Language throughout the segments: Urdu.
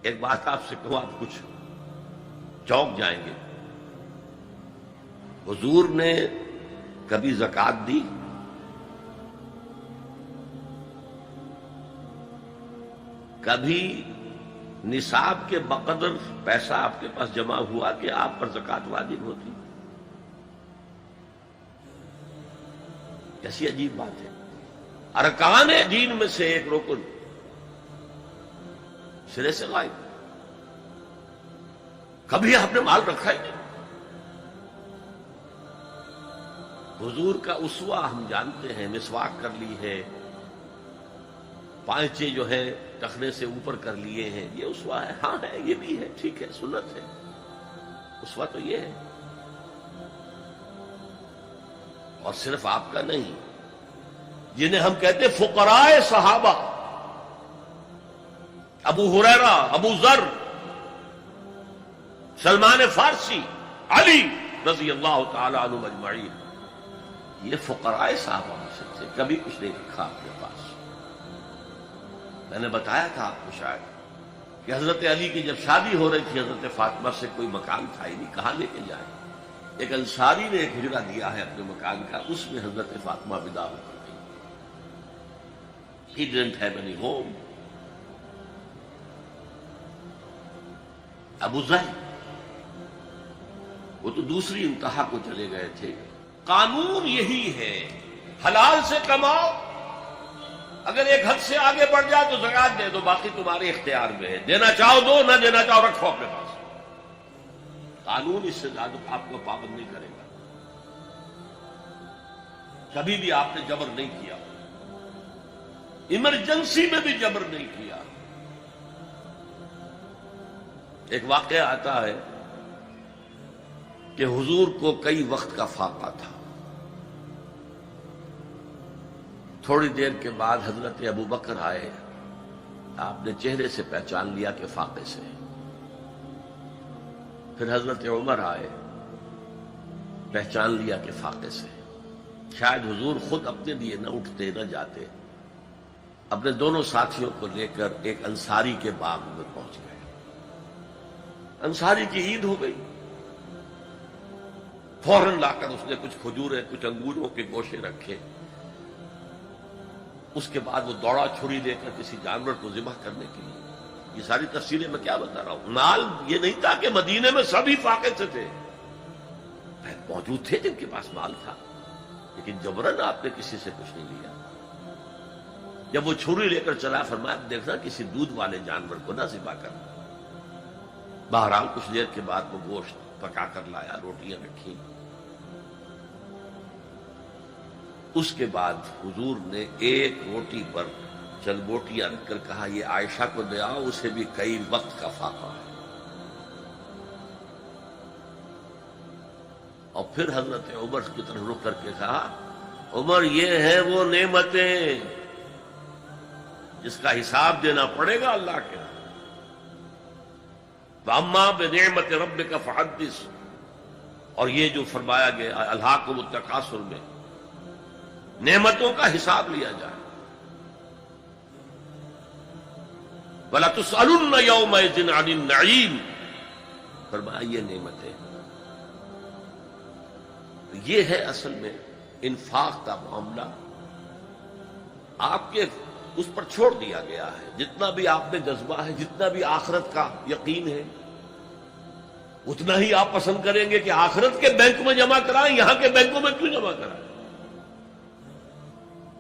ایک بات آپ سے کہوں، آپ کچھ چونک جائیں گے. حضور نے کبھی زکوٰۃ دی؟ کبھی نصاب کے بقدر پیسہ آپ کے پاس جمع ہوا کہ آپ پر زکوٰۃ واجب ہوتی؟ کیسی عجیب بات ہے. ارکان دین میں سے ایک رکن سرے سے غائب. کبھی آپ نے مال رکھا ہی نہیں. حضور کا اسوہ ہم جانتے ہیں، مسواک کر لی ہے، پانچے جو ہے ٹخنے سے اوپر کر لیے ہیں، یہ اسوہ ہے. ہاں ہے، یہ بھی ہے، ٹھیک ہے، سنت ہے. اسوہ تو یہ ہے. اور صرف آپ کا نہیں، جنہیں ہم کہتے ہیں فقراء صحابہ، ابو ہریرہ، ابو ذر، سلمان فارسی، علی رضی اللہ تعالی عنہ اجمعین، یہ فقراء صحابہ میں سے تھے. کبھی کچھ نہیں رکھا اپنے پاس. میں نے بتایا تھا آپ کو شاید کہ حضرت علی کی جب شادی ہو رہی تھی حضرت فاطمہ سے، کوئی مکان تھا ہی نہیں، کہاں لے کے جائیں. ایک انصاری نے ایک حجرہ دیا ہے اپنے مکان کا، اس میں حضرت فاطمہ ودا ہو کر گئی. He didn't have any home. ابو ذر وہ تو دوسری انتہا کو چلے گئے تھے. قانون یہی ہے، حلال سے کماؤ، اگر ایک حد سے آگے بڑھ جائے تو زکوٰۃ دے دو، باقی تمہارے اختیار میں ہے. دینا چاہو دو، نہ دینا چاہو رکھو اپنے پاس. قانون اس سے زیادہ آپ کو پابند نہیں کرے گا. کبھی بھی آپ نے جبر نہیں کیا، ایمرجنسی میں بھی جبر نہیں کیا. ایک واقعہ آتا ہے کہ حضور کو کئی وقت کا فاقہ تھا. تھوڑی دیر کے بعد حضرت ابو بکر آئے. آپ نے چہرے سے پہچان لیا کہ فاقے سے. پھر حضرت عمر آئے، پہچان لیا کہ فاقے سے. شاید حضور خود اپنے لیے نہ اٹھتے نہ جاتے، اپنے دونوں ساتھیوں کو لے کر ایک انصاری کے باغ میں پہنچ گئے. انصاری کی عید ہو گئی. فوراً لا کر اس نے کچھ کھجوریں، کچھ انگوروں کے گوشے رکھے. اس کے بعد وہ دوڑا چھری لے کر کسی جانور کو ذبح کرنے کے لیے. یہ ساری تفصیلیں میں کیا بتا رہا ہوں. مال یہ نہیں تھا کہ مدینے میں سبھی فاقے سے تھے، موجود تھے جن کے پاس مال تھا، لیکن جبرن آپ نے کسی سے کچھ نہیں لیا. جب وہ چھری لے کر چلا، فرمایا دیکھنا کسی دودھ والے جانور کو نہ ذبح کرنا. بہرحال کچھ دیر کے بعد وہ گوشت پکا کر لایا، روٹیاں رکھی. اس کے بعد حضور نے ایک روٹی پر چند بوٹیاں رکھ کر کہا یہ عائشہ کو دے آؤ، اسے بھی کئی وقت کا فاقہ ہے. اور پھر حضرت عمر کی طرف رخ کر کے کہا عمر یہ ہیں وہ نعمتیں جس کا حساب دینا پڑے گا اللہ کے. وَأَمَّا بِنِعْمَةِ رَبِّكَ فَحَدِّثْ، اور یہ جو فرمایا گیا الہاکم التکاثر میں نعمتوں کا حساب لیا جائے. وَلَتُسْأَلُنَّ يَوْمَئِذٍ عَنِ النَّعِيمِ، فرمایا یہ نعمتیں. یہ ہے اصل میں انفاق کا معاملہ. آپ کے اس پر چھوڑ دیا گیا ہے. جتنا بھی آپ میں جذبہ ہے، جتنا بھی آخرت کا یقین ہے، اتنا ہی آپ پسند کریں گے کہ آخرت کے بینک میں جمع کرائیں، یہاں کے بینکوں میں کیوں جمع کرائیں.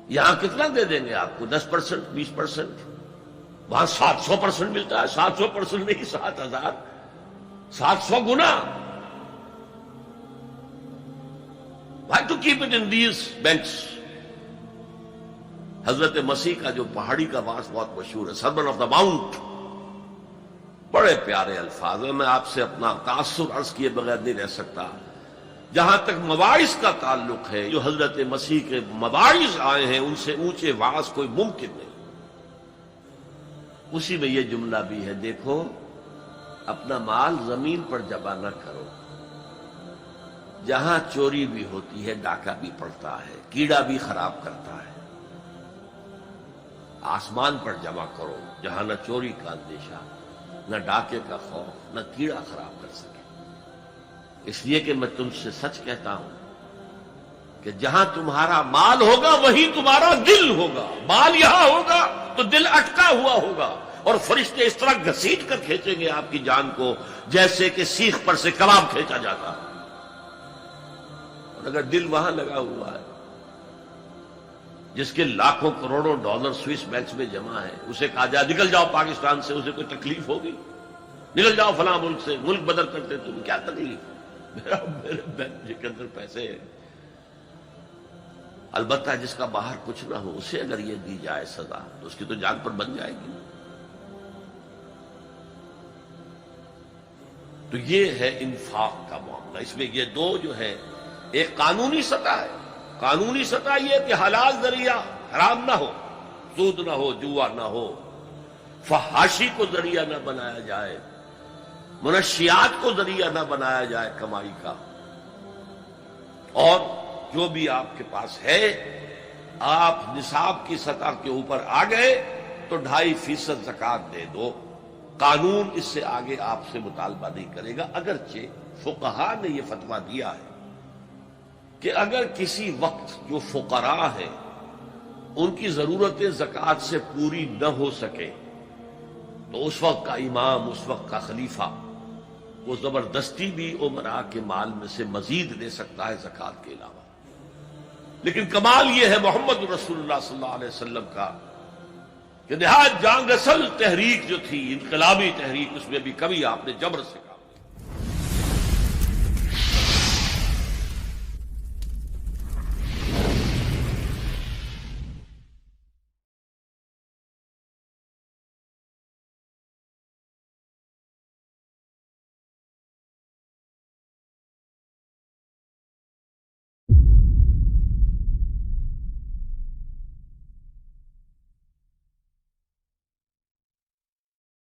یہاں کتنا دے دیں گے آپ کو؟ 10%، 20%. وہاں 700% ملتا ہے. 700% نہیں، 7,000، 700 گنا. Why to keep it in these banks؟ حضرت مسیح کا جو پہاڑی کا واس بہت مشہور ہے، سرمن آف دا ماؤنٹ، بڑے پیارے الفاظ ہیں. میں آپ سے اپنا تاثر عرض کیے بغیر نہیں رہ سکتا. جہاں تک مواعظ کا تعلق ہے، جو حضرت مسیح کے مواعظ آئے ہیں ان سے اونچے واعظ کوئی ممکن نہیں. اسی میں یہ جملہ بھی ہے، دیکھو اپنا مال زمین پر جمع نہ کرو. جہاں چوری بھی ہوتی ہے ڈاکہ بھی پڑتا ہے، کیڑا بھی خراب کرتا ہے. آسمان پر جمع کرو جہاں نہ چوری کا اندیشہ نہ ڈاکے کا خوف، نہ کیڑا خراب کر سکے۔ اس لیے کہ میں تم سے سچ کہتا ہوں کہ جہاں تمہارا مال ہوگا وہیں تمہارا دل ہوگا۔ مال یہاں ہوگا تو دل اٹکا ہوا ہوگا، اور فرشتے اس طرح گھسیٹ کر کھینچیں گے آپ کی جان کو جیسے کہ سیخ پر سے کباب کھینچا جاتا ہے۔ اور اگر دل وہاں لگا ہوا ہے جس کے لاکھوں کروڑوں ڈالر سوئس بینکس میں جمع ہے، اسے کہا جائے نکل جاؤ پاکستان سے، اسے کوئی تکلیف ہوگی؟ نکل جاؤ فلاں ملک سے، ملک بدل کرتے تم، کیا تکلیف؟ میرے بینک کے اندر پیسے ہیں۔ البتہ جس کا باہر کچھ نہ ہو اسے اگر یہ دی جائے سزا تو اس کی تو جان پر بن جائے گی۔ تو یہ ہے انفاق کا معاملہ۔ اس میں یہ دو جو ہے، ایک قانونی سطح ہے، قانونی سطح یہ کہ حلال ذریعہ حرام نہ ہو، سود نہ ہو، جوا نہ ہو، فحاشی کو ذریعہ نہ بنایا جائے، منشیات کو ذریعہ نہ بنایا جائے کمائی کا، اور جو بھی آپ کے پاس ہے آپ نصاب کی سطح کے اوپر آ گئے تو 2.5% زکوٰۃ دے دو۔ قانون اس سے آگے آپ سے مطالبہ نہیں کرے گا، اگرچہ فقہاء نے یہ فتویٰ دیا ہے کہ اگر کسی وقت جو فقراء ہیں ان کی ضرورتیں زکوٰۃ سے پوری نہ ہو سکے تو اس وقت کا امام، اس وقت کا خلیفہ وہ زبردستی بھی امراء کے مال میں سے مزید دے سکتا ہے زکوٰۃ کے علاوہ۔ لیکن کمال یہ ہے محمد رسول اللہ صلی اللہ علیہ وسلم کا کہ نہایت جان رسل تحریک جو تھی، انقلابی تحریک، اس میں بھی کبھی آپ نے جبر سے